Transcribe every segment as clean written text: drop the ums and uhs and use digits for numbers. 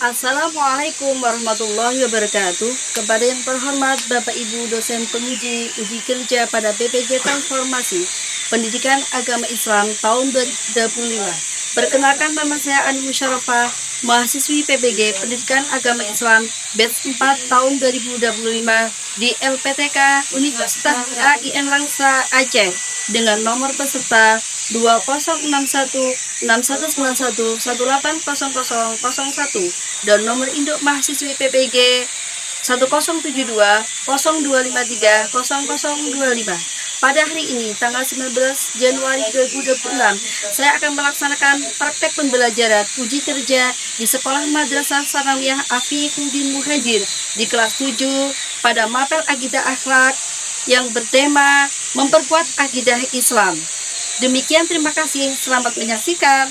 Assalamualaikum warahmatullahi wabarakatuh. Kepada yang terhormat Bapak Ibu dosen penguji uji kerja pada BPJ Transformasi Pendidikan Agama Islam tahun 2025. Perkenalkan, nama saya Ani Musyarofa, mahasiswi PBG Pendidikan Agama Islam batch 4 tahun 2025 di LPTK Universitas AIN Langsa Aceh dengan nomor peserta 209161180001 dan nomor induk mahasiswi PPG 1072025300025. Pada hari ini, tanggal 19 Januari 2026, saya akan melaksanakan praktek pembelajaran uji kerja di Sekolah Madrasah Sanawiyah Afiquddin Muhajir di kelas 7 pada mapel Aqidah Akhlak yang bertema memperkuat akidah Islam. Demikian, terima kasih. Selamat menyaksikan.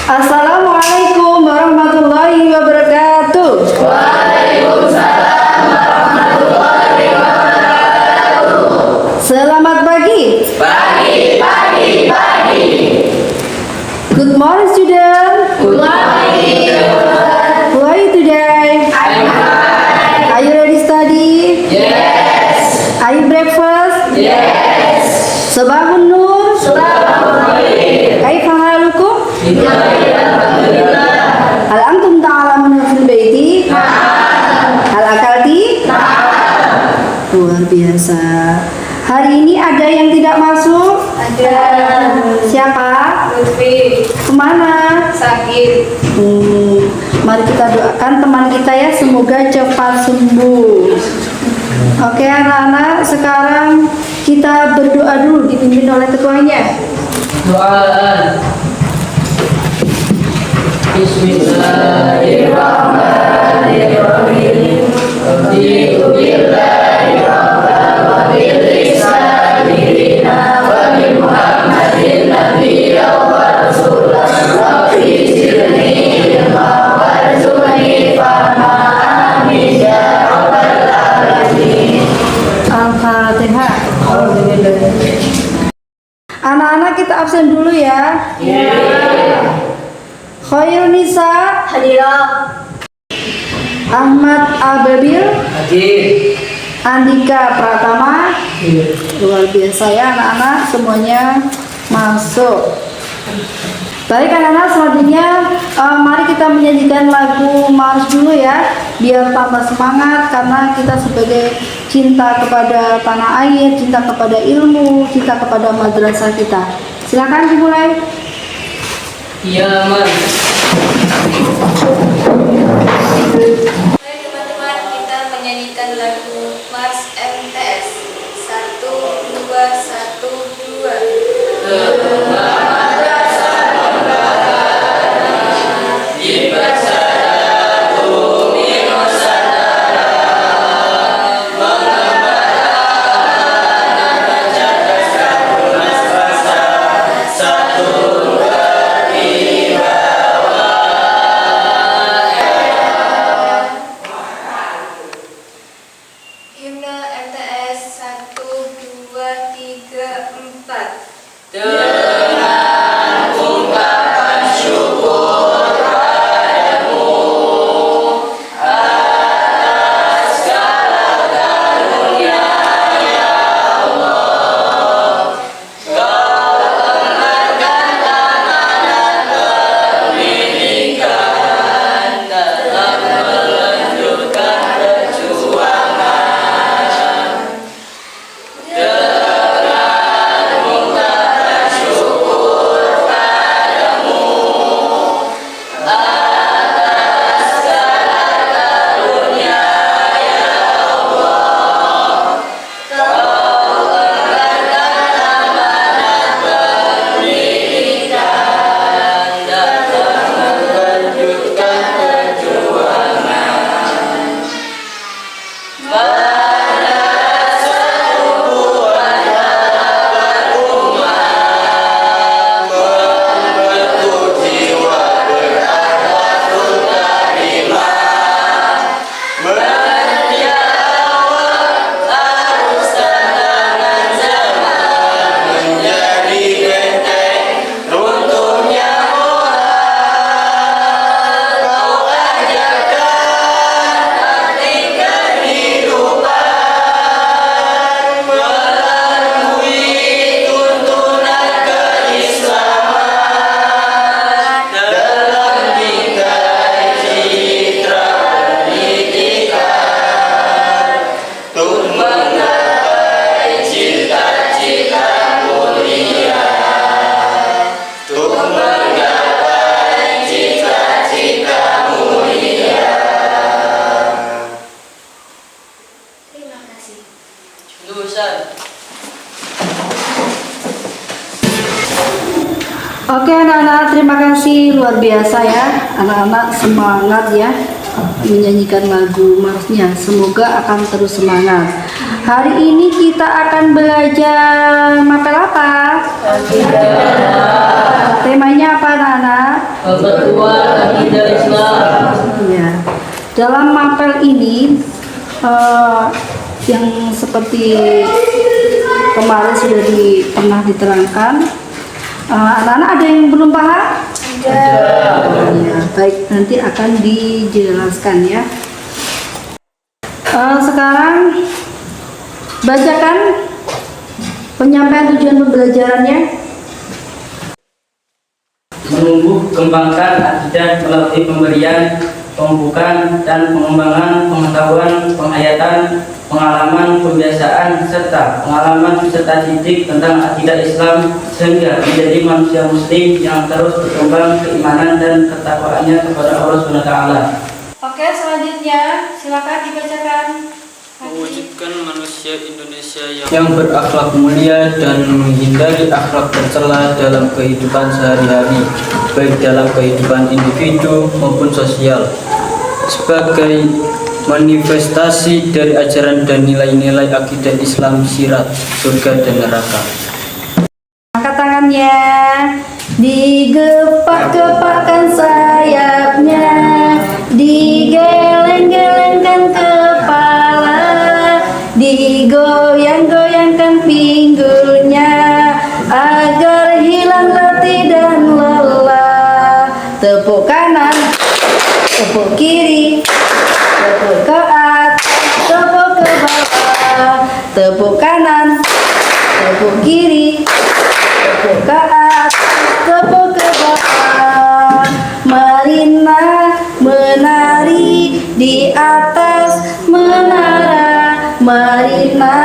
Assalamualaikum warahmatullahi wabarakatuh. Waalaikumsalam warahmatullahi wabarakatuh. Selamat pagi. Pagi. Good morning, student. Good morning. How are you today? I'm fine. Are you ready to study? Yes. Are you breakfast? Yes. Sabahun nur. Alhamdulillah. Kaifa halukum? Alhamdulillah. Hal antum ta'lamuna fil baiti? Hal akalti? Luar biasa. Hari ini ada yang tidak masuk? Ada. Siapa? Lutfi. Kemana? Sakit. Mari kita doakan teman kita ya, semoga cepat sembuh. Oke anak-anak, sekarang kita berdoa dulu dipimpin oleh ketuanya. Doa. Bismillahirrahmanirrahim. Raditu billahi rabban wa bil islami dinan wa bi Muhammadin nabiyyan wa rasulan rabbi zidni ilma warzuqni fahma amin ya rabbal alamin. Al-Fatihah. Anak-anak, kita absen dulu ya. Khairun Nisa Hadirah. Ahmad Ababil, Hadir. Andika Pratama. Luar biasa ya anak-anak, semuanya masuk. Baik anak-anak, selanjutnya mari kita menyanyikan lagu Mars dulu ya, biar tambah semangat karena kita sebagai cinta kepada tanah air, cinta kepada ilmu, cinta kepada madrasah kita. Silakan dimulai. Ya man. Baik teman-teman, kita menyanyikan lagu Mars MTS 1, 2, 1, 2. luar biasa ya, anak-anak semangat ya menyanyikan lagu marsnya. Semoga akan terus semangat. Hari ini kita akan belajar mapel apa? Temanya apa anak-anak? Keperluan akidah Islam. Ya. Dalam mapel ini yang seperti kemarin sudah pernah diterangkan, anak-anak ada yang belum paham? Ya, baik, nanti akan dijelaskan ya. Sekarang bacakan penyampaian tujuan pembelajarannya. Menumbuh kembangkan akidah melalui pemberian, pembukaan, dan pengembangan pengetahuan, penghayatan, pengalaman, kebiasaan, serta pengalaman serta didik tentang akidah Islam sehingga menjadi manusia muslim yang terus berkembang keimanan dan ketakwaannya kepada Allah SWT. Oke, selanjutnya silakan dibacakan. Mewujudkan manusia Indonesia yang berakhlak mulia dan menghindari akhlak tercela dalam kehidupan sehari-hari, baik dalam kehidupan individu maupun sosial, sebagai manifestasi dari ajaran dan nilai-nilai akidah Islam, sirat, surga dan neraka. Angkat tangannya, digepak-gepakkan sayapnya, digeleng-gelengkan kepala, digoyang-goyangkan pinggulnya, agar hilang letih dan lelah. Tepuk kanan, tepuk kiri, tepuk ke atas, tepuk ke bawah, tepuk kanan, tepuk kiri, tepuk ke atas, tepuk ke bawah. Marina menari di atas menara, Marina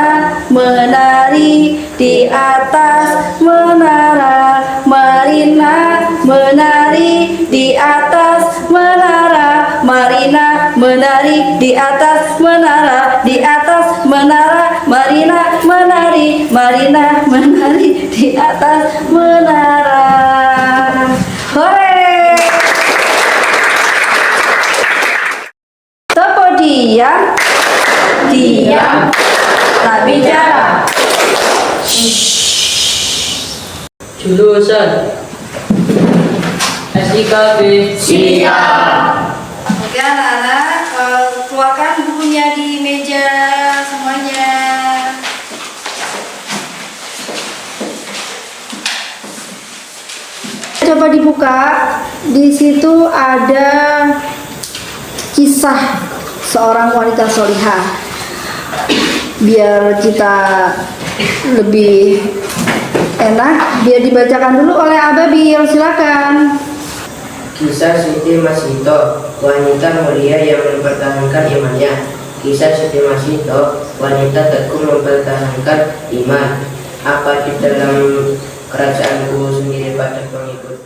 menari di atas menara, Marina menari di atas menara, Marina menari di atas menara, di atas menara, Marina menari, Marina menari di atas menara. Hore! Tepuk diam, diam, tak bicara. Jurusan SIKB. Siap. Oke anak-anak, keluarkan bukunya di meja semuanya. Coba dibuka, di situ ada kisah seorang wanita solihah. Biar kita lebih enak, biar dibacakan dulu oleh Ababil, silakan. Kisah Siti Masito, wanita mulia yang mempertahankan imannya. Kisah Siti Masito, wanita tekun mempertahankan iman. Apa di dalam kerajaanku sendiri pada pengikut.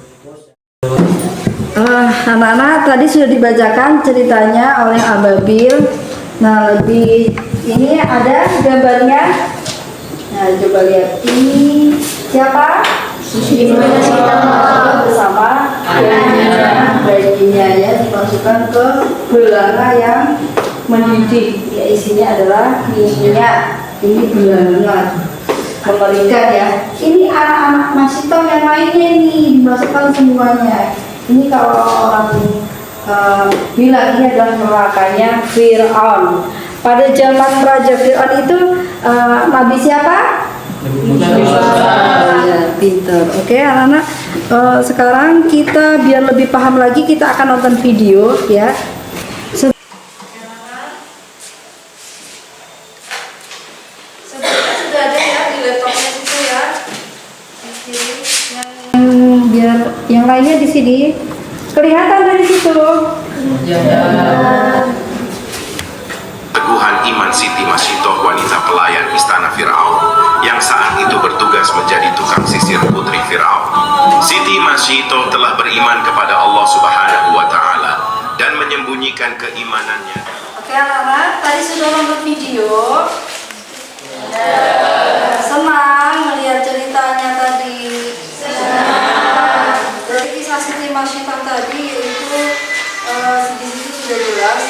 Anak-anak tadi sudah dibacakan ceritanya oleh Ababil. Nah, lebih ini ada gambarnya. Nah, coba lihat ini siapa? Siti Masito bersama bayinya ya, dimasukkan ke belanga yang mendidih. Ya, isinya adalah minyak. Ini belanga mengerikan ya. Ini anak-anak Masito yang lainnya ini dimasukkan semuanya. Ini kalau orang bilang ini adalah nerakanya Fir'aun. Pada zaman Raja Fir'aun itu Nabi siapa? Ya, pintar. Oke anak-anak, sekarang kita biar lebih paham lagi kita akan nonton video ya. Sudah ada ya di laptopnya situ ya. Biar yang lainnya di sini kelihatan dari situ. Teguhan iman Siti Masito, wanita pelayan istana Firaun yang saat itu bertugas menjadi tukang sisir putri Firaun. Siti Masito telah beriman kepada Allah Subhanahu wa taala dan menyembunyikan keimanannya. Oke anak-anak, tadi sudah nonton video. Senang melihat ceritanya tadi. Senang. Dari kisah Siti Masyitah tadi yaitu di situ sudah jelas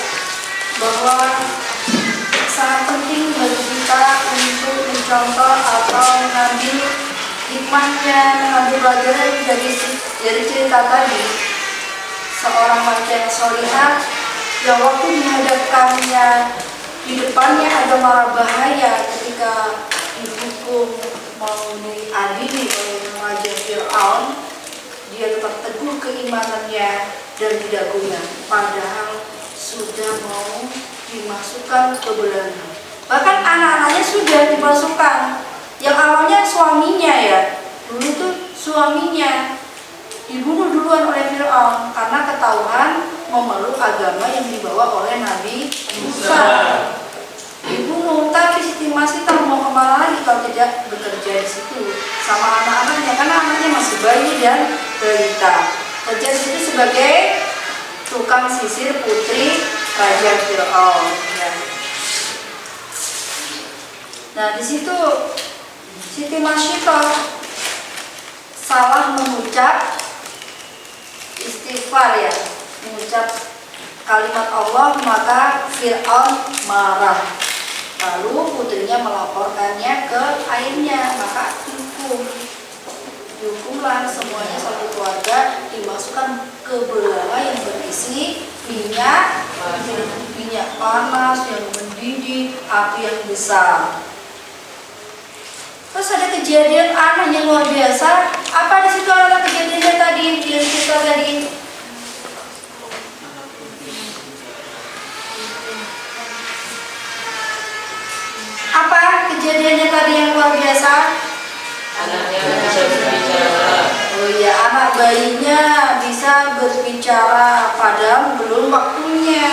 bahwa sangat penting bagi kita untuk mencontoh atau mengambil hikmahnya, mengambil pelajaran dari cerita tadi. Seorang wanita yang solihah yang waktu dihadapkannya di depannya ada mara bahaya ketika dihukum mau diadili oleh Raja Fir'aun, dia tetap teguh keimanannya dan tidak goyah, padahal sudah mau dimasukkan ke belanda. Bahkan anak-anaknya sudah dimasukkan. Yang awalnya suaminya ya, dulu tuh suaminya dibunuh duluan oleh Fir'aun karena ketahuan memeluk agama yang dibawa oleh Nabi Musa. Dibunuh, tapi Siti Masyitah mau kemana lagi kalau tidak bekerja di situ sama anak-anaknya, karena anaknya masih bayi dan balita. Kerja di situ sebagai tukang sisir putri Raja Fir'aun. Ya. Nah di situ Siti Masyitah salah mengucap istighfar ya, mengucap kalimat Allah, maka Fir'aun marah. Lalu putrinya melaporkannya ke ayahnya, maka dihukumlah semuanya satu keluarga, dimasukkan ke belanga yang berisi minyak panas yang mendidih, api yang besar. Terus ada kejadian aneh yang luar biasa. Apa di situ ada kejadiannya tadi yang cerita tadi? Apa kejadiannya tadi yang luar biasa? Anaknya bisa berbicara. Oh iya, anak bayinya bisa berbicara, padahal belum waktunya.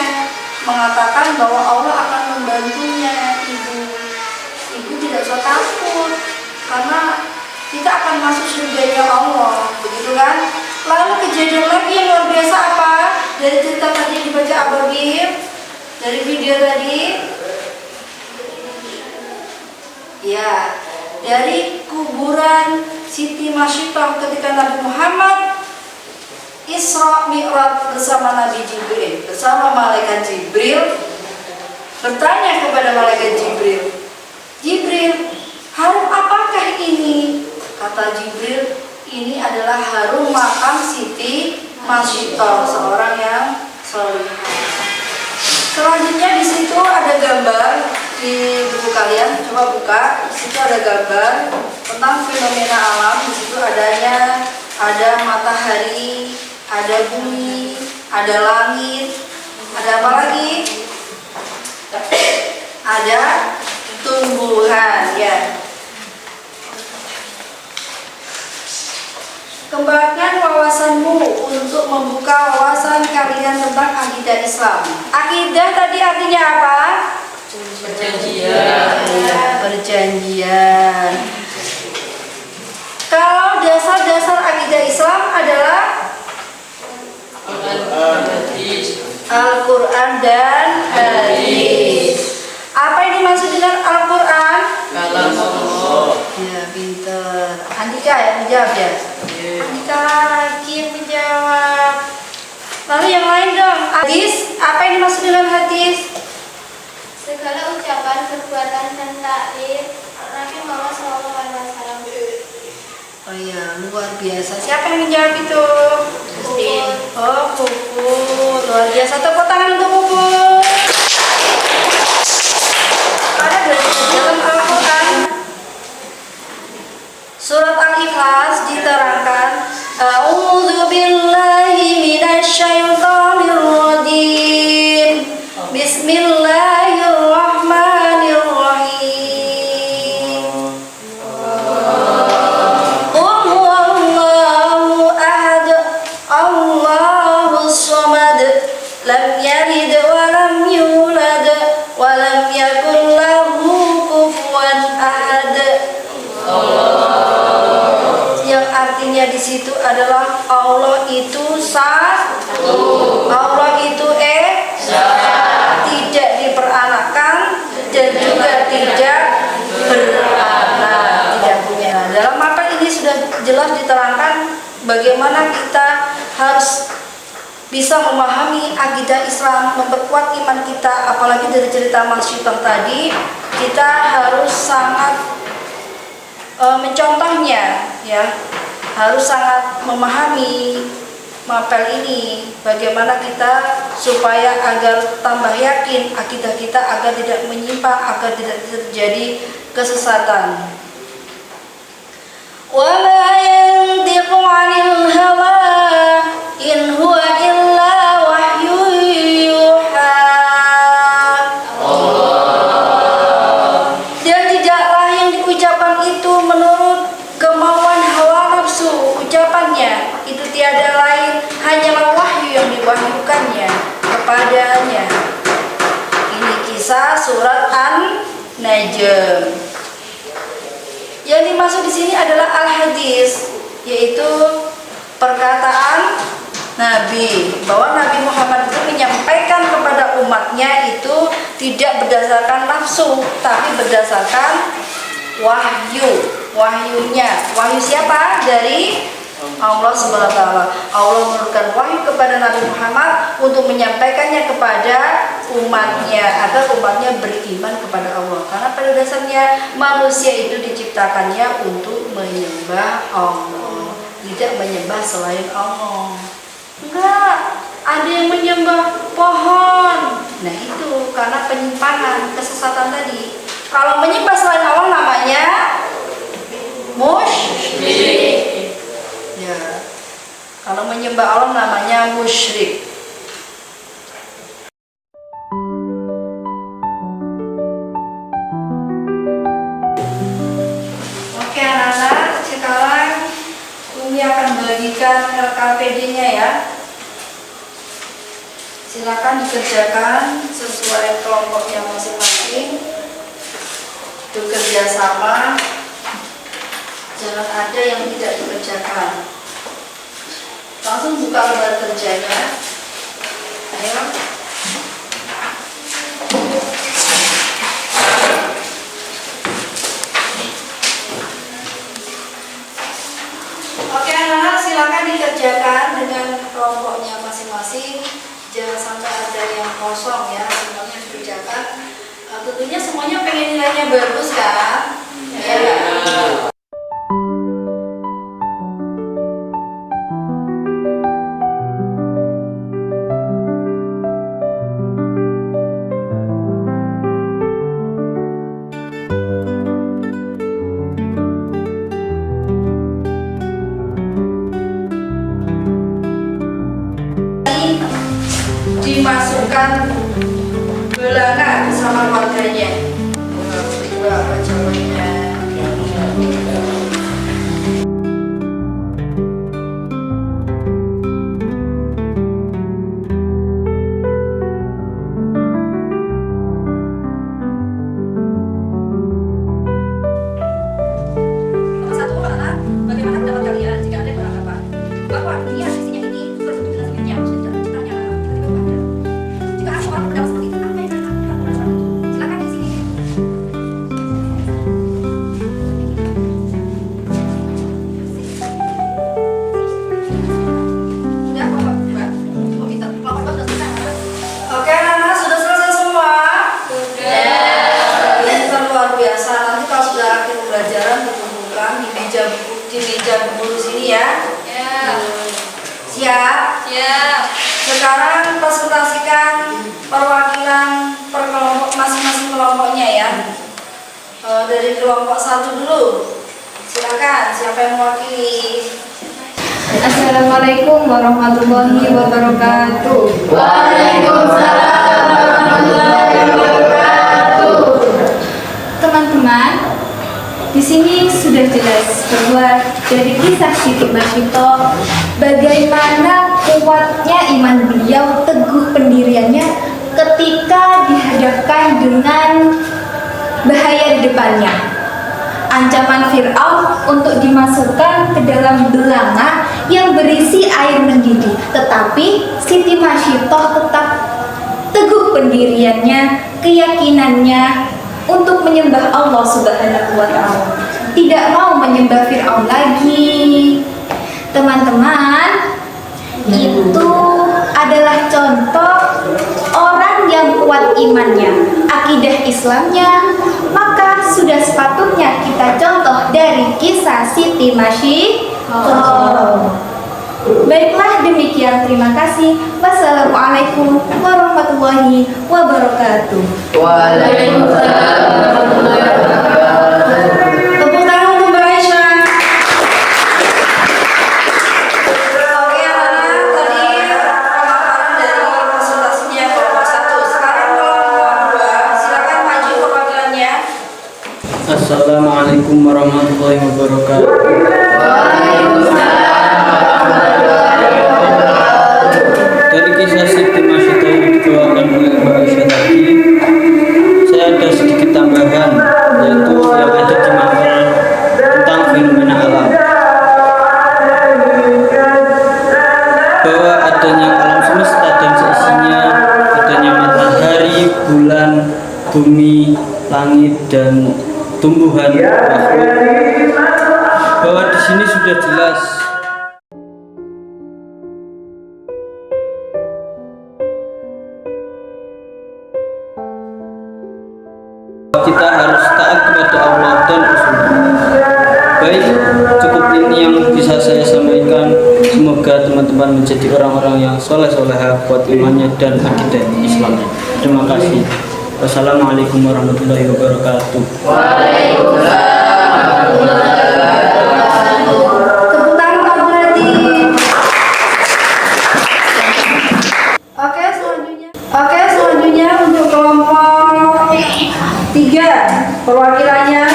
Mengatakan bahwa Allah akan membantunya. Ibu tidak usah takut, karena kita akan masuk surganya Allah, begitu kan? Lalu kejadian lagi yang luar biasa apa? Dari cerita tadi dibaca Ababim, dari video tadi. Ya, dari kuburan Siti Masyitah ketika Nabi Muhammad Isra Mi'raj bersama Nabi Jibril, bersama malaikat Jibril, bertanya kepada malaikat Jibril, "Jibril, harum apakah ini?" Kata Jibril, "Ini adalah harum makam Siti Masyitah, seorang yang salihah." Selanjutnya di situ ada gambar di buku kalian, coba buka. Di situ ada gambar tentang fenomena alam. Di situ ada matahari, ada bumi, ada langit, ada apa lagi? Ada tumbuhan, ya. Kembangkan wawasanmu untuk membuka wawasan kalian tentang akidah Islam. Akidah tadi artinya apa? Perjanjian. Kalau dasar-dasar akidah Islam adalah Al-Quran dan hadis. Apa yang dimaksud dengan Al-Quran? Kalam Allah. Ya, pinter. Andika yang menjawab ya? Andika lagi yang menjawab. Lalu yang lain dong. Hadis, apa yang dimaksud dengan hadis? Segala ucapan, perbuatan, dan takrif Nabi Muhammad SAW. Oh iya, luar biasa. Siapa yang menjawab itu? Oh, Puput. Luar biasa. Tepuk tangan untuk Puput. Ada dalam Al-Quran Surat Al-Ikhlas diterangkan, A'udzu billahi minasyaitonir rajim. Bismillahirrahmanirrahim. Qul huwallahu ahad, Allahus samad, lam yalid wa lam yulad wa lam yakul lahu kufuwan ahad. Yang artinya di situ adalah Allah itu satu, Allah itu tidak diperanakkan dan juga tidak beranak, tidak punya. Dalam matan ini sudah jelas diterangkan bagaimana kita harus bisa memahami akidah Islam, memperkuat iman kita, apalagi dari cerita Mas Syitong tadi, kita harus sangat mencontohnya, ya, harus sangat memahami mapel ini, bagaimana kita supaya agar tambah yakin akidah kita, agar tidak menyimpang, agar tidak terjadi kesesatan. Wa ma yantiqu 'anil hawa in huwa illa wahyu yuha. Dan tidaklah yang diucapkan itu menurut kemauan hawa nafsu, ucapannya itu tiada lain hanyalah wahyu yang diwahyukannya kepadanya. Ini kisah surat An-Najm. Yang dimaksud di sini adalah al-hadis, yaitu perkataan Nabi, bahwa Nabi Muhammad itu menyampaikan kepada umatnya itu tidak berdasarkan nafsu, tapi berdasarkan wahyu. Wahyunya, wahyu siapa? Dari Allah Subhanahu wa taala. Allah menurunkan wahyu kepada Nabi Muhammad untuk menyampaikannya kepada umatnya agar umatnya beriman kepada Allah. Karena pada dasarnya manusia itu diciptakannya untuk menyembah Allah, tidak menyembah selain Allah. Enggak, ada yang menyembah pohon. Nah, itu karena penyimpangan, kesesatan tadi. Kalau menyembah selain Allah namanya musyrik. Ya, kalau menyembah Allah namanya musyrik. Oke anak-anak, sekarang Umi akan bagikan LKPD-nya ya. Silakan dikerjakan sesuai kelompoknya masing-masing. Bekerja sama. Jangan ada yang tidak dikerjakan. Langsung buka lembar kerjanya. Ayo. Oke anak-anak, silakan dikerjakan dengan kelompoknya masing-masing. Jangan sampai ada yang kosong ya, semuanya dikerjakan. Tentunya semuanya pengen nilainya bagus kan? Ya. Dimasukkan belanga bersama keluarganya. Berapa jawabannya? Nomor 1 anak, bagaimana pendapat kalian jika ada beranggapan bahwa dunia sisinya ini berbeda dengan sisinya maksudnya ciptanya tiba-tiba ada. Jika ada seorang berpendapat seperti itu, apa yang kalian lakukan pada saat itu? Silakan di sini. Sudah, kelompok dua. Oh, kita kelompok dua sudah selesai. Oke, anak-anak sudah selesai semua? Sudah. Ini kan luar biasa. Nanti kalau sudah akhir pembelajaran dikumpulkan di meja buku sini ya. Siap? Siap. Sekarang presentasikan perwakilan per kelompok masing-masing kelompoknya ya. Dari kelompok 1 dulu. Silakan, siapa yang mewakili? Assalamualaikum warahmatullahi wabarakatuh. Waalaikumsalam warahmatullahi wabarakatuh. Teman-teman, di sini sudah jelas bahwa dari kisah Siti Masyito bagaimana kuatnya iman beliau, teguh pendiriannya ketika dihadapkan dengan bahaya di depannya. Ancaman Fir'aun untuk dimasukkan ke dalam belanga yang berisi air mendidih, tetapi Siti Masyito tetap teguh pendiriannya, keyakinannya untuk menyembah Allah Subhanahu wa Ta'ala. Tidak mau menyembah Fir'aun lagi. Teman-teman, itu adalah contoh orang yang kuat imannya, akidah Islamnya, maka sudah sepatutnya kita contoh dari kisah Siti Masyidah. Baiklah, demikian, terima kasih. Wassalamualaikum warahmatullahi wabarakatuh. Waalaikumsalam warahmatullahi wabarakatuh. Tepuk tangan untuk Mbak Aisyah. Oke anak-anak, tadi pemaparan dari presentasinya kelompok 1. Sekarang kelompok 2, silakan maju perwakilannya. Assalamualaikum warahmatullahi wabarakatuh. Dari kisah Siti Masyidah yang dibawakan oleh Mbak Aisyah tadi, saya ada sedikit tambahan, yaitu yang ada di mapel tentang fenomena alam, bahwa adanya alam semesta dan seisinya, adanya matahari, bulan, bumi, langit, dan tumbuhan makhluk, bahwa di sini sudah jelas kita harus taat kepada Allah dan Rasulullah. Baik, cukup ini yang bisa saya sampaikan. Semoga teman-teman menjadi orang-orang yang soleh-soleha, kuat imannya dan akidah Islamnya. Terima kasih. Wassalamualaikum warahmatullahi wabarakatuh. Tepuk tangan Pak Berarti. Oke, selanjutnya untuk kelompok 3, perwakilannya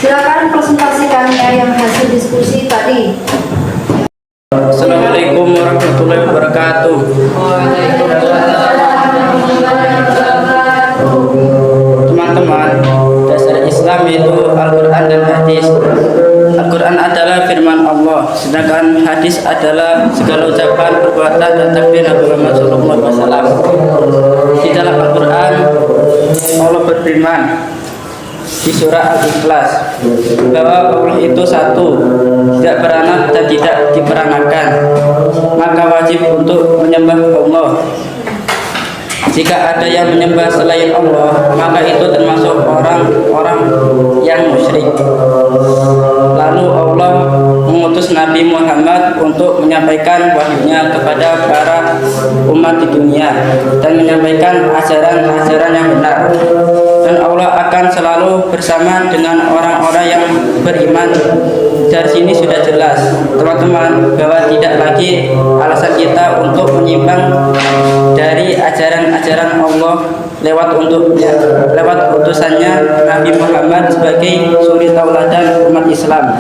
silakan presentasikannya yang hasil diskusi tadi. Assalamualaikum warahmatullahi wabarakatuh. Teman-teman, dasar Islam itu Al-Quran dan hadis. Al-Quran adalah firman Allah, sedangkan hadis adalah segala ucapan, perbuatan, dan takbir Nabi Muhammad SAW. Di dalam Al-Quran, Allah berfirman di surah Al-Ikhlas bahwa Allah itu satu, tidak beranak dan tidak diperanakan, maka wajib untuk menyembah Allah. Jika ada yang menyembah selain Allah, maka itu termasuk orang-orang yang musyrik. Lalu Allah mengutus Nabi Muhammad untuk menyampaikan wahyunya kepada para umat di dunia dan menyampaikan ajaran-ajaran yang benar. Dan Allah akan selalu bersama dengan orang-orang yang beriman. Dari sini sudah jelas, teman-teman, bahwa tidak lagi alasan kita untuk menyimpang dari ajaran-ajaran Allah lewat utusannya Nabi Muhammad sebagai suri tauladan umat Islam.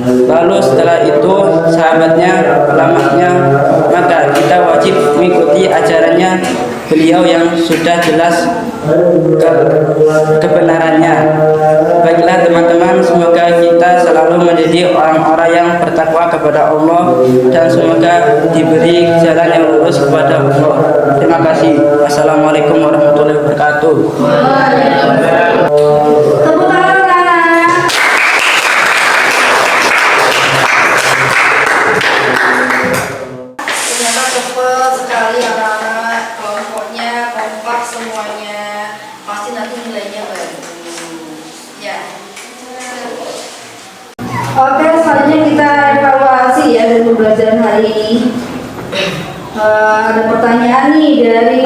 Lalu setelah itu sahabatnya, ulamanya, maka kita wajib mengikuti ajarannya beliau yang sudah jelas kebenarannya. Baiklah teman-teman, semoga kita selalu menjadi orang-orang yang bertakwa kepada Allah dan semoga diberi jalan yang lurus kepada Allah. Terima kasih. Wassalamualaikum warahmatullahi wabarakatuh. Tepuk tangan anak-anak. Ternyata cepat sekali anak-anak, kelompoknya kompak semuanya, pasti nanti nilainya bagus. Ya. Oke, selanjutnya kita evaluasi ya dari pembelajaran hari ini. Ada pertanyaan nih dari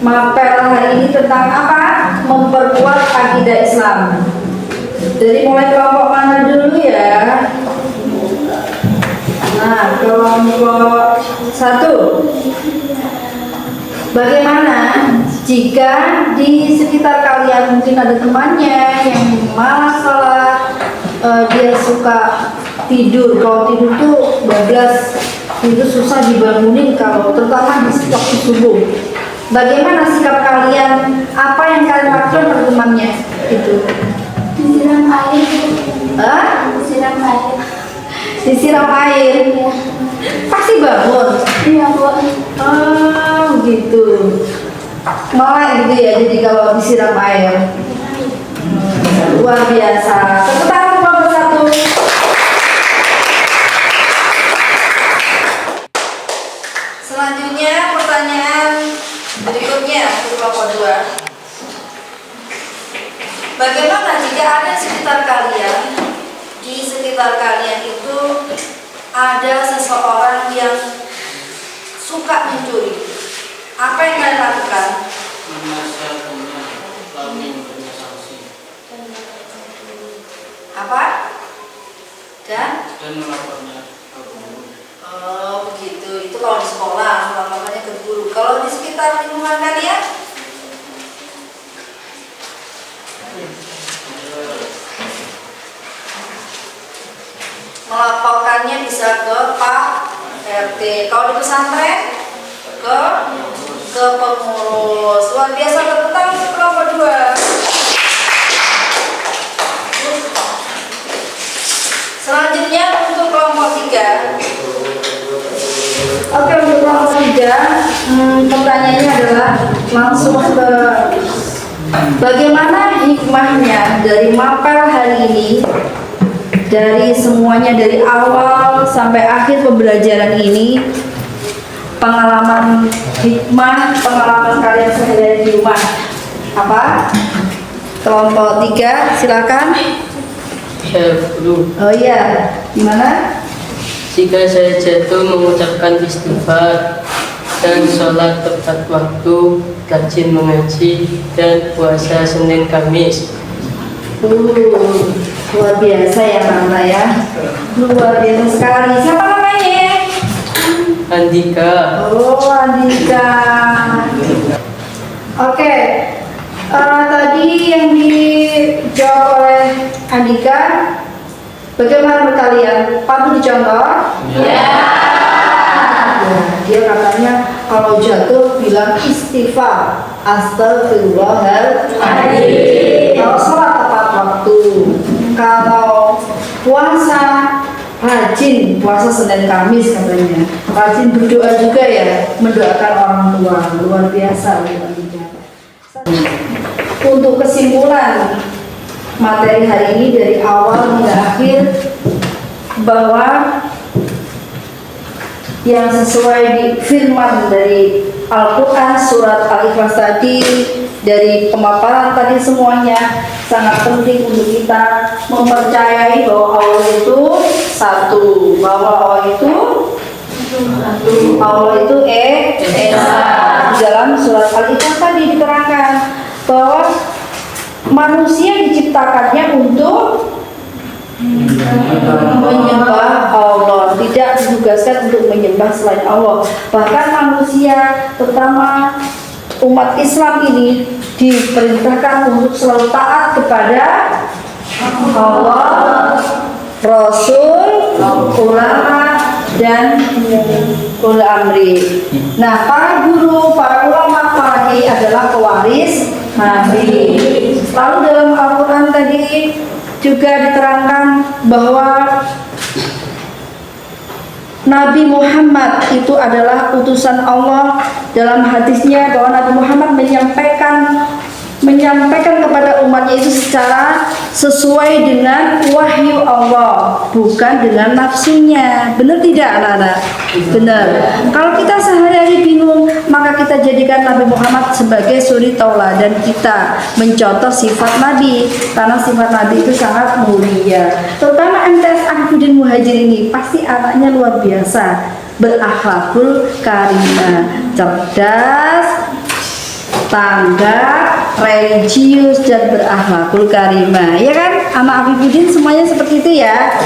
mapel hari ini tentang apa? Memperkuat akidah Islam. Jadi mulai kelompok mana dulu ya? Nah, kelompok 1. Bagaimana jika di sekitar kalian mungkin ada temannya yang malas sholat, dia suka tidur. Kalau tidur tuh bablas, itu susah dibangunin kalau terutama di waktu subuh. Bagaimana sikap kalian? Apa yang kalian lakukan pada temannya? Itu Disiram air. disiram air. Disiram air. Pasti bangun. Iya, Bu. Oh, gitu. Melek gitu ya. Jadi kalau disiram air. Luar biasa. Tepuk tangan kelompok 1. Selanjutnya pertanyaan berikutnya untuk kelompok 2. Bagaimana jika ada di sekitar kalian itu ada seseorang yang suka mencuri? Apa yang kalian lakukan? Menasihatkannya, lalu memberinya sanksi, Apa? Dan melaporkannya ke guru. oh begitu, itu kalau di sekolah melaporkannya ke guru. Kalau di sekitar lingkungan kalian? Melaporkannya bisa ke Pak RT. Kalau di pesantren ke pengurus. Luar biasa, tepuk tangan untuk kelompok 2. Selanjutnya untuk kelompok 3. Oke, untuk kelompok 3, pertanyaannya adalah langsung ke bagaimana hikmahnya dari mapel hari ini, dari semuanya, dari awal sampai akhir pembelajaran ini, pengalaman hikmah, pengalaman kalian sehari-hari di rumah. Apa? Kelompok 3, silakan. Ya, guru. Oh iya, gimana? Jika saya jatuh mengucapkan istighfar dan sholat tepat waktu, rajin mengaji dan puasa Senin Kamis. Luar biasa ya Tante ya. Luar biasa sekali. Siapa namanya? Andika. Oh, Andika. Oke. Tadi yang dijawab oleh Andika, bagaimana menurut kalian? Patut dicontoh? Ya. Dia katanya kalau jatuh bilang istighfar, astagfirullahaladzim. Kalau sholat tepat waktu, kalau puasa rajin puasa Senin Kamis katanya, rajin berdoa juga ya, mendoakan orang tua. Luar biasa. Untuk kesimpulan materi hari ini dari awal hingga akhir, bahwa yang sesuai di firman dari Al-Quran surat Al-Ikhlas tadi, dari pemaparan tadi semuanya sangat penting untuk kita mempercayai bahwa Allah itu satu, bahwa Allah itu Esa. Di dalam surat Al-Ikhlas tadi diterangkan bahwa manusia diciptakannya untuk menyembah Allah, tidak ditugaskan untuk menyembah selain Allah. Bahkan manusia, terutama umat Islam ini, diperintahkan untuk selalu taat kepada Allah, Rasul, ulama, dan ulul amri. Nah, para guru, para ulama, para kiai adalah pewaris Nabi. Lalu dalam Al-Quran tadi juga diterangkan bahwa Nabi Muhammad itu adalah utusan Allah. Dalam hadisnya bahwa Nabi Muhammad menyampaikan kepada umatnya itu secara sesuai dengan wahyu Allah, bukan dengan nafsunya. Benar tidak anak-anak? Benar. Kalau kita sehari-hari bingung, maka kita jadikan Nabi Muhammad sebagai suri tauladan kita, mencontoh sifat Nabi, karena sifat Nabi itu sangat mulia. Terutama MTS Ahmad Muhajir ini pasti anaknya luar biasa, berakhlakul karimah, cerdas, tanggap, religius, dan berakhlakul karimah. Ya kan? Anak Afifuddin semuanya seperti itu ya.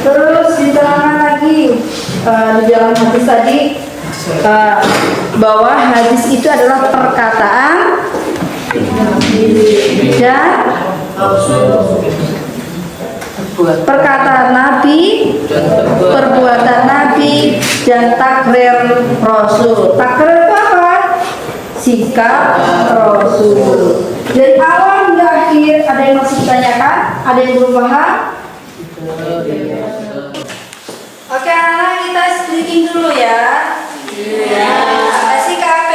Terus diterangkan lagi di dalam hadis tadi bahwa hadis itu adalah perkataan dan perkataan Nabi, perbuatan Nabi, dan takrir Rasul. Takrir itu apa? Sikap Rasul. Dari awal hingga akhir, ada yang masih ditanyakan? Ada yang belum paham? Oke, anak kita speaking dulu ya. Iya. SKP.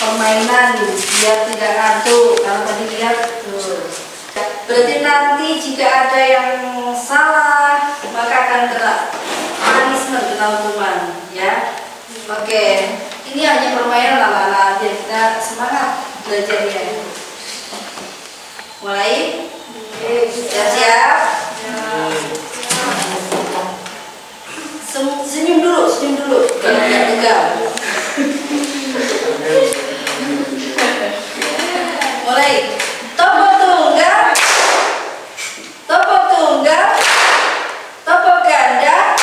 Permainan biar tidak ngantuk. Kalau tadi lihat tuh. Berarti nanti jika ada yang salah, maka akan kena punishment rangkuman ya. Oke, ini hanya permainan anak-anak, biar kita semangat belajarnya. Mulai, siap-siap. Senyum dulu, jangan tegang. Mulai, topo tunggal, topo ganda,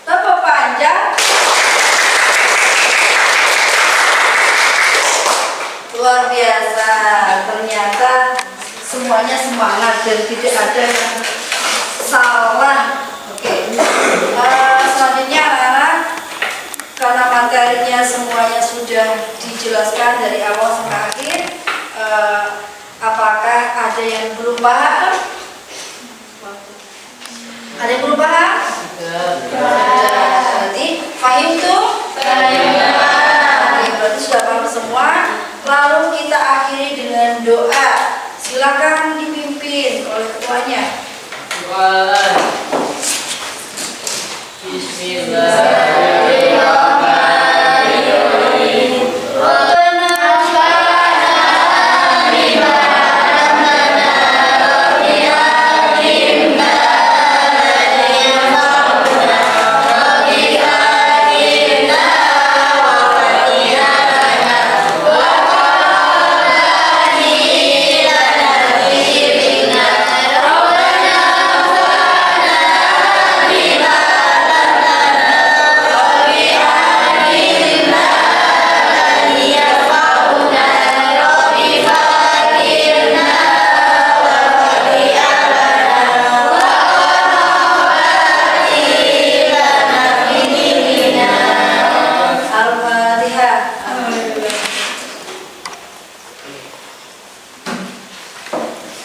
topo panjang. Luar biasa, ternyata semuanya semangat dan tidak ada yang salah. Oke, selanjutnya anak-anak, karena materinya semuanya sudah dijelaskan dari awal sampai akhir, apakah ada yang belum paham? Ada yang belum paham? Berarti paham tuh? Berarti sudah paham semua. Lalu kita akhiri dengan doa. Silakan dipimpin oleh ketuanya.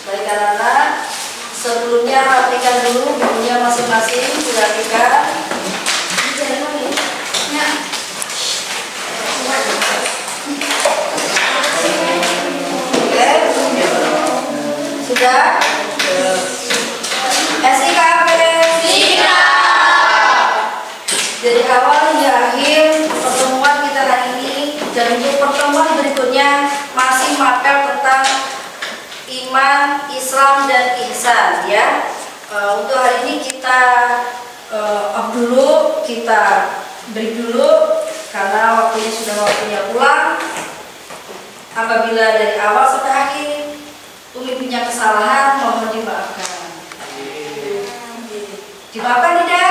Baik anak-anak, sebelumnya rapikan dulu bukunya masing-masing, dirapikan. Oke, sudah? SIKP. Dari awal hingga akhir pertemuan kita hari ini dan untuk pertemuan berikutnya masih mapel tentang iman, Islam, dan ihsan ya. Untuk hari ini kita off dulu, kita break dulu karena waktunya pulang. Apabila dari awal sampai akhir Umi punya kesalahan, mohon dimaafkan. Dimaafkan tidak?